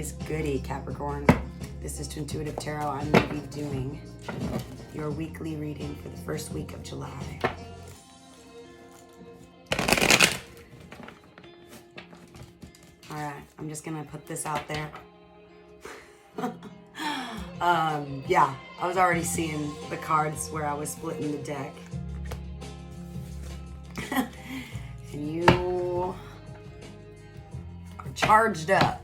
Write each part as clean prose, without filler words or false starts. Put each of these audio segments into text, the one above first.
is goody, Capricorn? This is Twintuitive Tarot. I'm going to be doing your weekly reading for the first week of July. Alright, I'm just going to put this out there. Yeah, I was already seeing the cards where I was splitting the deck. And you are charged up.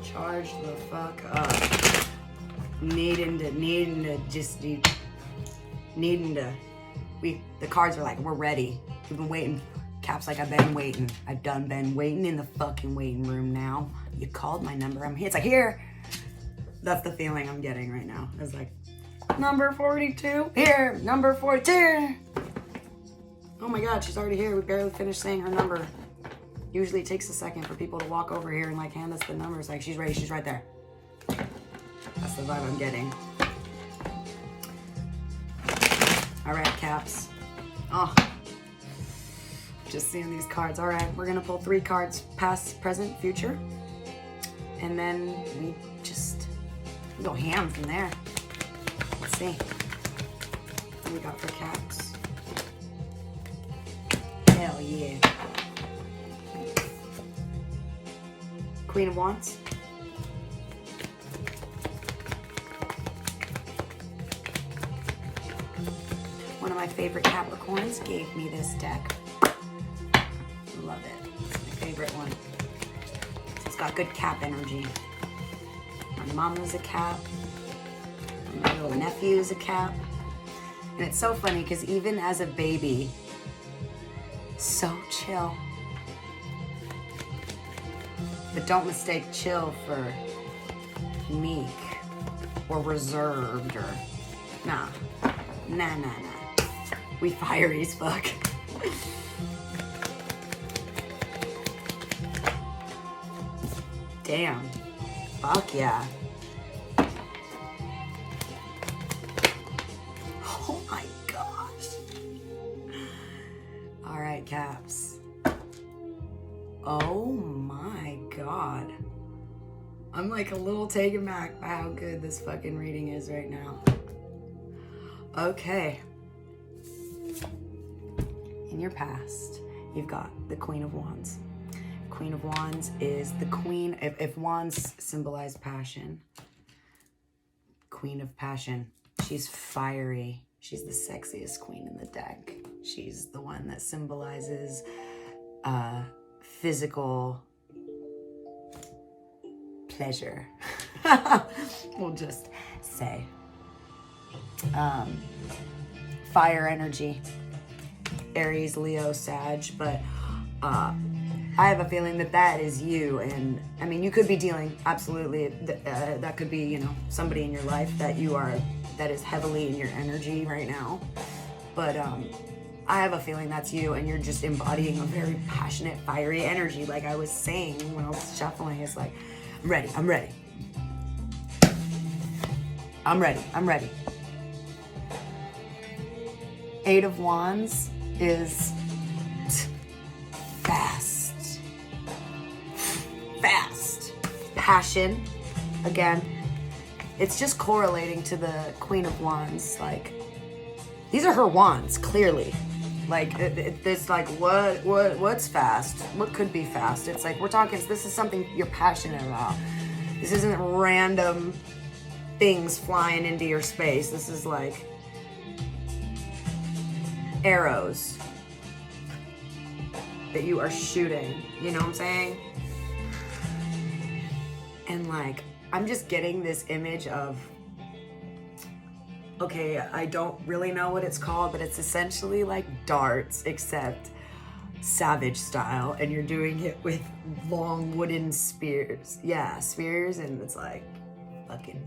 Charge the fuck up. Needing to, the cards are like, we're ready. We've been waiting. Cap's like, I've been waiting. I've done been waiting in the fucking waiting room now. You called my number. I'm here. It's like, here. That's the feeling I'm getting right now. It's like, number 42. Here, number 42. Oh my God, she's already here. We barely finished saying her number. Usually it takes a second for people to walk over here and like hand us the numbers. Like, she's ready. She's right there. That's the vibe I'm getting. All right, Caps. Oh, just seeing these cards. All right, we're gonna pull 3 cards, past, present, future. And then we go ham from there. Let's see. What we got for Caps? Hell yeah. Queen of Wands. One of my favorite Capricorns gave me this deck. Love it. It's my favorite one. It's got good Cap energy. My mama's a Cap. My little nephew is a Cap. And it's so funny because even as a baby, so chill. But don't mistake chill for meek or reserved or nah. Nah. We fiery as fuck. Damn. Fuck yeah. Oh my gosh. All right, Caps. Oh my God. I'm like a little taken back by how good this fucking reading is right now. Okay. In your past, you've got the Queen of Wands. Queen of Wands is the queen. If wands symbolize passion, Queen of Passion, she's fiery. She's the sexiest queen in the deck. She's the one that symbolizes physical pleasure. We'll just say. Fire energy. Aries, Leo, Sag, but I have a feeling that is you. And I mean, you could be dealing, absolutely, that could be, you know, somebody in your life that is heavily in your energy right now. But I have a feeling that's you, and you're just embodying a very passionate, fiery energy. Like I was saying when I was shuffling, it's like, I'm ready. Eight of Wands is fast. Passion, again. It's just correlating to the Queen of Wands. Like, these are her wands, clearly. Like, it's like, what's fast? What could be fast? It's like, we're talking, this is something you're passionate about. This isn't random things flying into your space. This is like arrows that you are shooting, you know what I'm saying? And like, I'm just getting this image of, okay, I don't really know what it's called, but it's essentially like darts, except savage style, and you're doing it with long wooden spears. Yeah, spears, and it's like fucking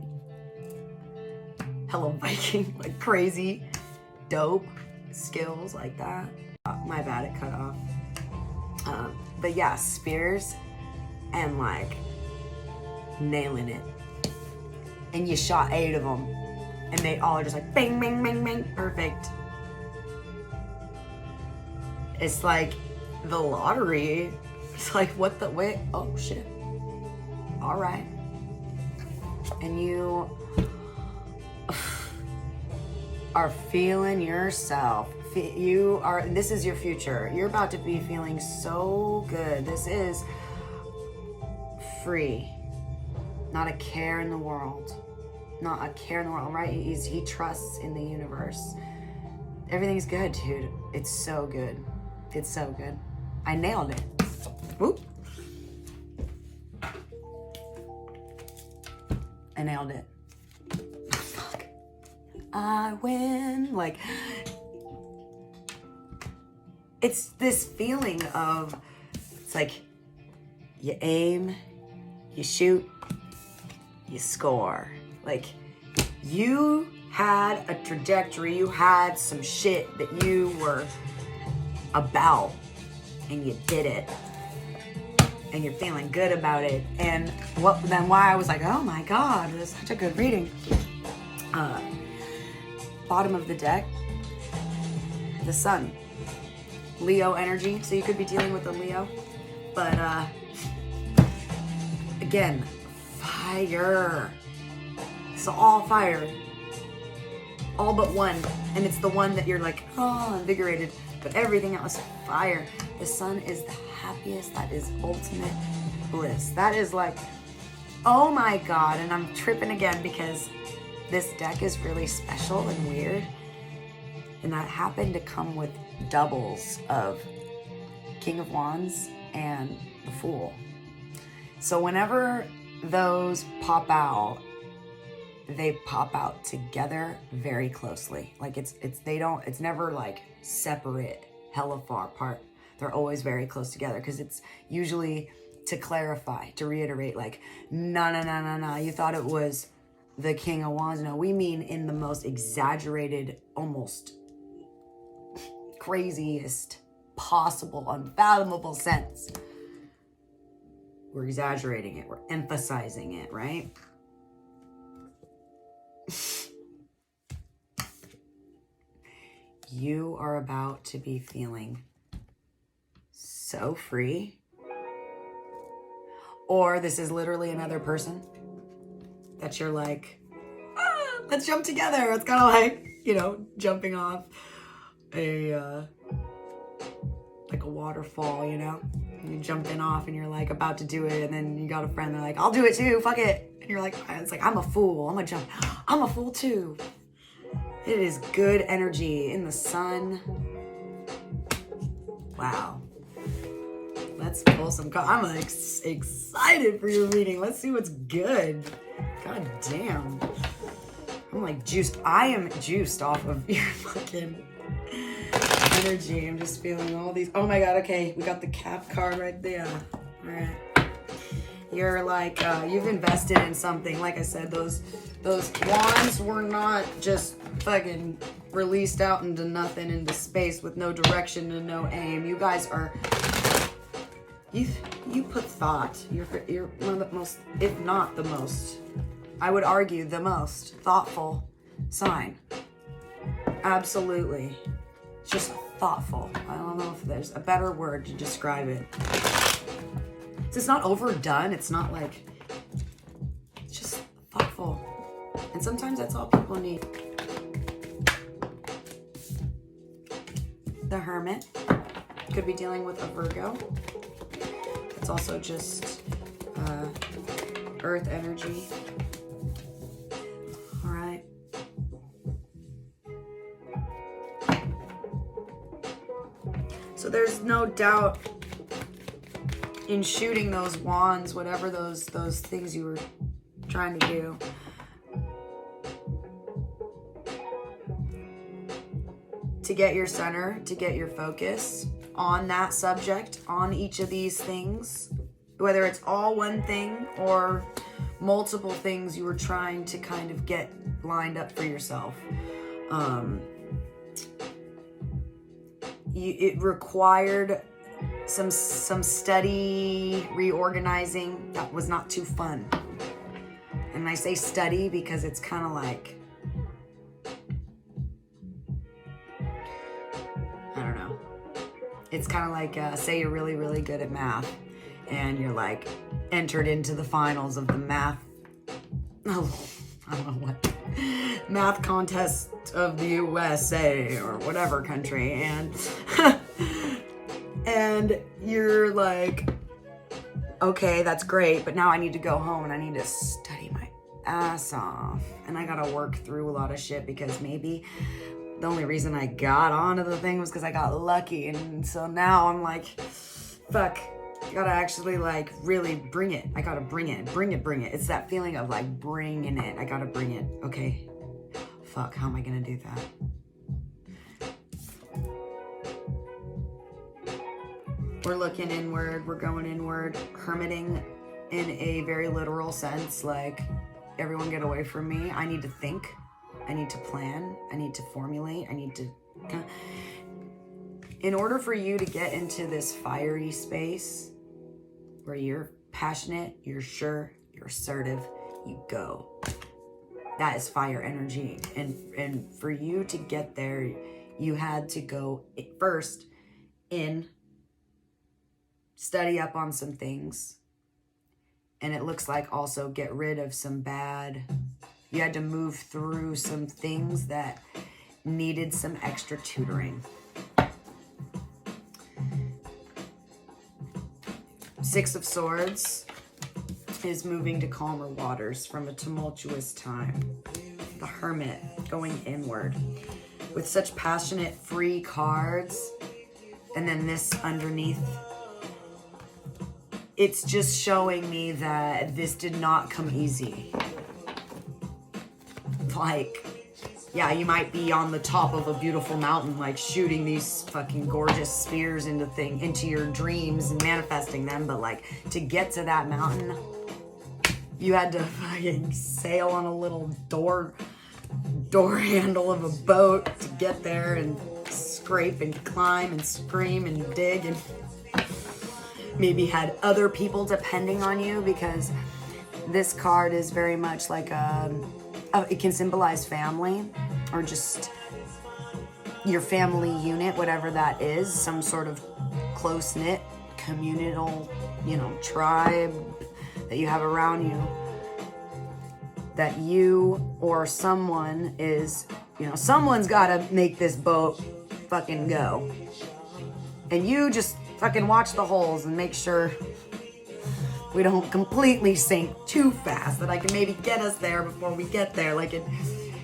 hella Viking, like crazy, dope skills like that. My bad, it cut off. But yeah, spears and like nailing it. and you shot 8 of them, and they all are just like bang, bang, bang, bang, perfect. It's like the lottery. It's like, what the, wait, oh shit. All right. And you are feeling yourself. You are, this is your future. You're about to be feeling so good. This is free. Not a care in the world. Not a care in the world, right? He trusts in the universe. Everything's good, dude. It's so good. It's so good. I nailed it. Whoop. I nailed it. Fuck. I win. Like, it's this feeling of, it's like, you aim, you shoot, you score. Like, you had a trajectory, you had some shit that you were about, and you did it. And you're feeling good about it. And why I was like, oh my God, this is such a good reading. Bottom of the deck, the sun. Leo energy, so you could be dealing with a Leo. But again, fire. So all fire. All but one. And it's the one that you're like, oh, invigorated. But everything else, fire. The sun is the happiest. That is ultimate bliss. That is like, oh my God. And I'm tripping again because this deck is really special and weird. And that happened to come with doubles of King of Wands and the Fool. So whenever those pop out, they pop out together very closely. Like it's never like separate, hella far apart. They're always very close together because it's usually to clarify, to reiterate, like, no, you thought it was the King of Wands. No, we mean in the most exaggerated, almost craziest possible, unfathomable sense. We're exaggerating it, we're emphasizing it, right? You are about to be feeling so free. Or this is literally another person that you're like, let's jump together. It's kind of like, jumping off like a waterfall, you're jumping off and you're like about to do it, and then you got a friend, they're like, I'll do it too, fuck it. And you're like, it's like, I'm a fool, I'm gonna jump, I'm a fool too. It is good energy in the sun. Wow. Let's pull some I'm like excited for your reading. Let's see what's good. God damn. I'm like juiced. I am juiced off of your fucking energy. I'm just feeling all these. Oh my God. Okay. We got the Cap card right there. All right. You're like, you've invested in something. Like I said, those wands were not just fucking released out into nothing, into space with no direction and no aim. You guys are, you put thought. You're one of the most, if not the most, I would argue the most thoughtful sign. Absolutely. Just thoughtful. I don't know if there's a better word to describe it. It's not overdone. It's not like, it's just thoughtful. And sometimes that's all people need. The Hermit could be dealing with a Virgo. It's also just earth energy. All right. So there's no doubt in shooting those wands, whatever those things you were trying to do. To get your center, to get your focus on that subject, on each of these things, whether it's all one thing or multiple things you were trying to kind of get lined up for yourself. It required some steady reorganizing that was not too fun. And I say study because it's kind of like, I don't know. It's kind of like, say you're really, really good at math and you're like entered into the finals of the math, oh, I don't know what, math contest of the USA or whatever country. And, and you're like, okay, that's great, but now I need to go home and I need to study my ass off. And I gotta work through a lot of shit because maybe the only reason I got onto the thing was because I got lucky. And so now I'm like, fuck, I gotta actually like really bring it. I gotta bring it. It's that feeling of like bringing it. I gotta bring it. Okay, fuck, how am I gonna do that? We're looking inward, we're going inward, hermiting in a very literal sense, like everyone get away from me. I need to think, I need to plan, I need to formulate, I need to... In order for you to get into this fiery space where you're passionate, you're sure, you're assertive, you go. That is fire energy. And for you to get there, you had to go first in, study up on some things, and it looks like also get rid of some bad, you had to move through some things that needed some extra tutoring. Six of Swords is moving to calmer waters from a tumultuous time. The Hermit going inward with such passionate free cards, and then this underneath, it's just showing me that this did not come easy. Like, yeah, you might be on the top of a beautiful mountain, like shooting these fucking gorgeous spears into your dreams and manifesting them, but like to get to that mountain, you had to fucking sail on a little door handle of a boat to get there and scrape and climb and scream and dig, and maybe had other people depending on you, because this card is very much like it can symbolize family or just your family unit, whatever that is, some sort of close-knit communal, tribe that you have around you, that you or someone is, someone's got to make this boat fucking go. And you just fucking watch the holes and make sure we don't completely sink too fast, that I can maybe get us there before we get there.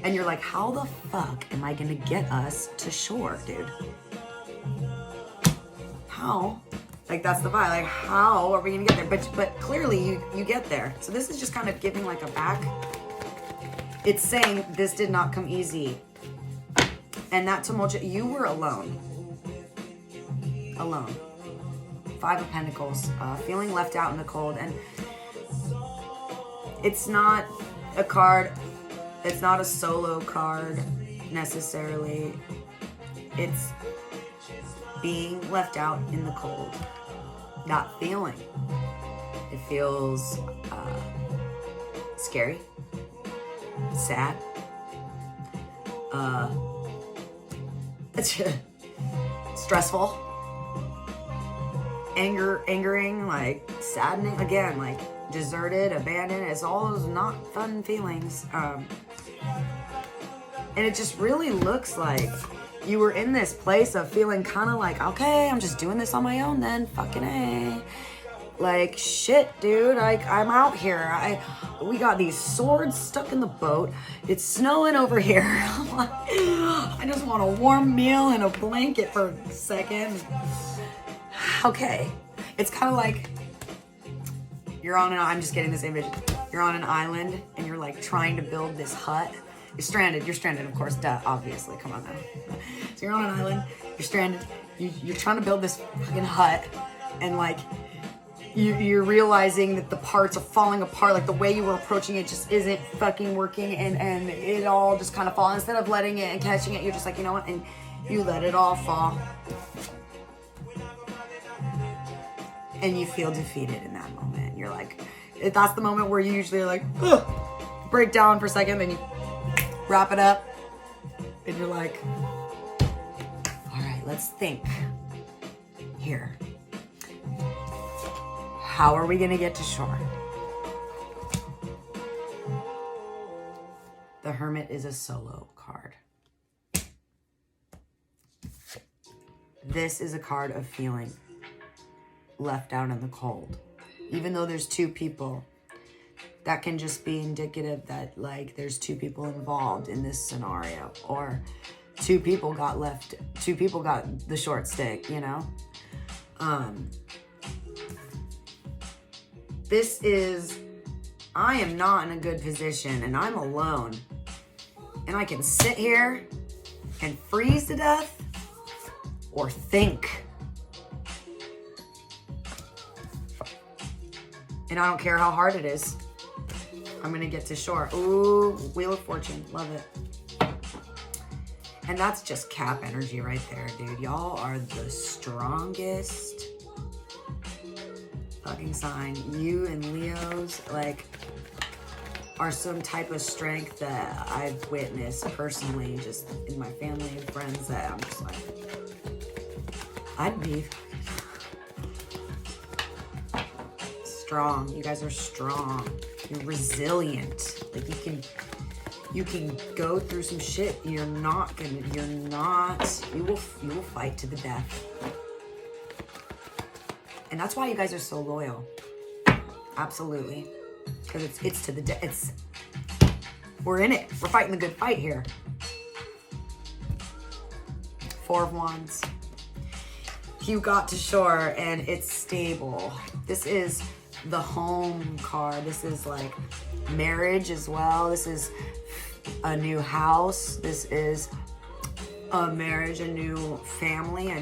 And you're like, how the fuck am I gonna get us to shore, dude? How? Like, that's the vibe. Like, how are we gonna get there? But clearly you get there. So this is just kind of giving like a back. It's saying this did not come easy. And that tumult, you were alone. Alone. Five of Pentacles, feeling left out in the cold. And it's not a card, it's not a solo card necessarily. It's being left out in the cold, not feeling. It feels scary, sad, stressful, angering, like saddening, again, like deserted, abandoned. It's all those not fun feelings. And it just really looks like you were in this place of feeling kind of like, okay, I'm just doing this on my own then, fucking A. Like, shit, dude, I'm out here. We got these swords stuck in the boat. It's snowing over here. I just want a warm meal and a blanket for a second. Okay. It's kind of like you're on I'm just getting this image. You're on an island and you're like trying to build this hut. You're stranded, of course, duh, obviously, come on now. So you're on an island, you're stranded, you're trying to build this fucking hut, and like, you're realizing that the parts are falling apart, like the way you were approaching it just isn't fucking working, and it all just kind of falls. Instead of letting it and catching it, you're just like, you know what, and you let it all fall. And you feel defeated in that moment. You're like, that's the moment where you usually are like, ugh. break down for a second, then you wrap it up, and you're like, all right, let's think here. How are we gonna get to shore? The Hermit is a solo card. This is a card of feeling left out in the cold. Even though there's two people, that can just be indicative that like there's two people involved in this scenario, or two people got the short stick, you know? This is, I am not in a good position and I'm alone. And I can sit here and freeze to death or think. And I don't care how hard it is. I'm gonna get to shore. Ooh, Wheel of Fortune, love it. And that's just Cap energy right there, dude. Y'all are the strongest fucking sign. You and Leos, like, are some type of strength that I've witnessed personally, just in my family and friends, that I'm just like, I'd be strong. You guys are strong. You're resilient. Like you can go through some shit. You will fight to the death. And that's why you guys are so loyal. Absolutely. Because it's to the death. We're in it. We're fighting the good fight here. Four of Wands. You got to shore and it's stable. This is the home card. This is like marriage as well. This is a new house. This is a marriage, a new family,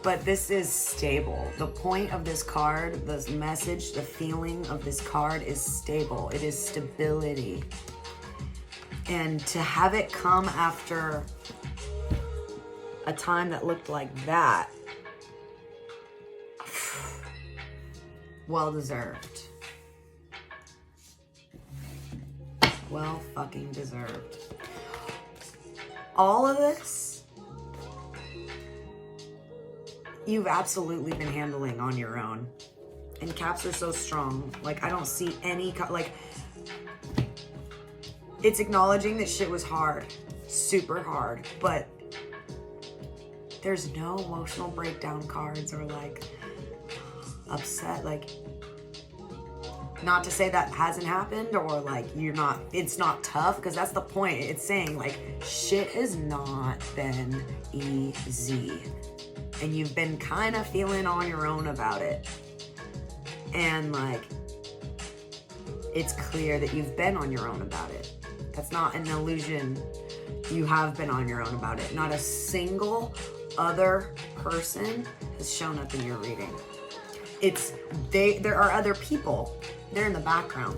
but this is stable. The point of this card, the message, the feeling of this card is stable. It is stability. And to have it come after a time that looked like that, well deserved. Well fucking deserved. All of this, you've absolutely been handling on your own. And Caps are so strong. Like, I don't see any, like, it's acknowledging that shit was hard, super hard, but there's no emotional breakdown cards or like upset. Like, not to say that hasn't happened or like it's not tough, because that's the point. It's saying like shit has not been easy and you've been kind of feeling on your own about it. And like, it's clear that you've been on your own about it. That's not an illusion. You have been on your own about it. Not a single other person has shown up in your reading. There are other people. They're in the background.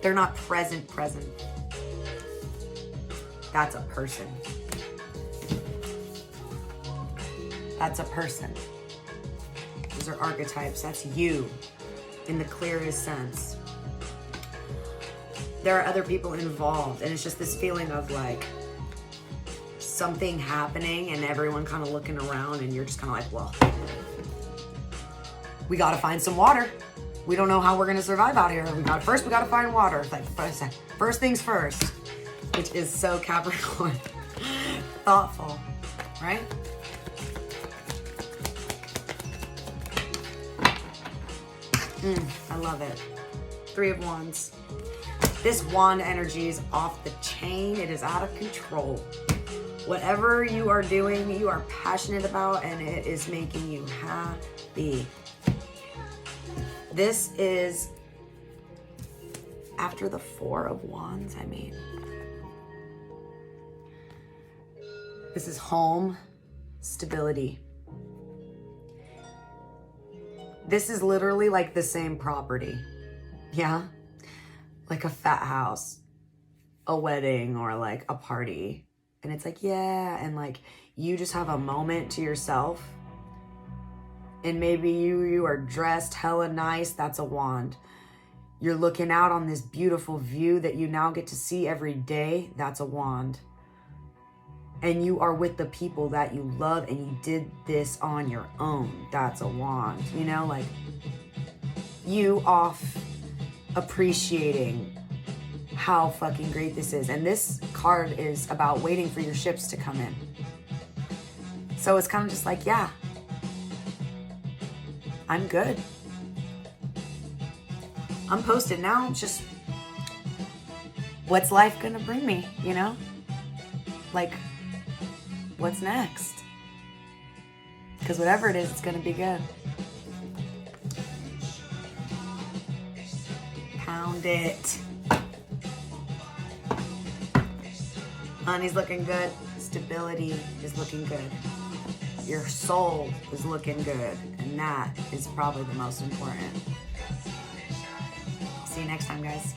They're not present. That's a person. That's a person. Those are archetypes. That's you in the clearest sense. There are other people involved, and it's just this feeling of like something happening and everyone kind of looking around, and you're just kind of like, well, we got to find some water. We don't know how we're going to survive out here. We got to find water. It's like first things first, which is so Capricorn. Thoughtful, right? I love it. Three of Wands. This wand energy is off the chain. It is out of control. Whatever you are doing, you are passionate about, and it is making you happy. This is after the Four of Wands, I mean. This is home, stability. This is literally like the same property. Yeah? Like a fat house, a wedding, or like a party. And it's like, yeah, and like you just have a moment to yourself And maybe you are dressed hella nice. That's a wand. You're looking out on this beautiful view that you now get to see every day. That's a wand. And you are with the people that you love and you did this on your own. That's a wand. You know, like you off appreciating how fucking great this is. And this card is about waiting for your ships to come in. So it's kind of just like, yeah, I'm good. I'm posted now. Just what's life gonna bring me, you know? Like, what's next? Because whatever it is, it's gonna be good. Pound it. Money's looking good. Stability is looking good. Your soul is looking good. And that is probably the most important. See you next time, guys.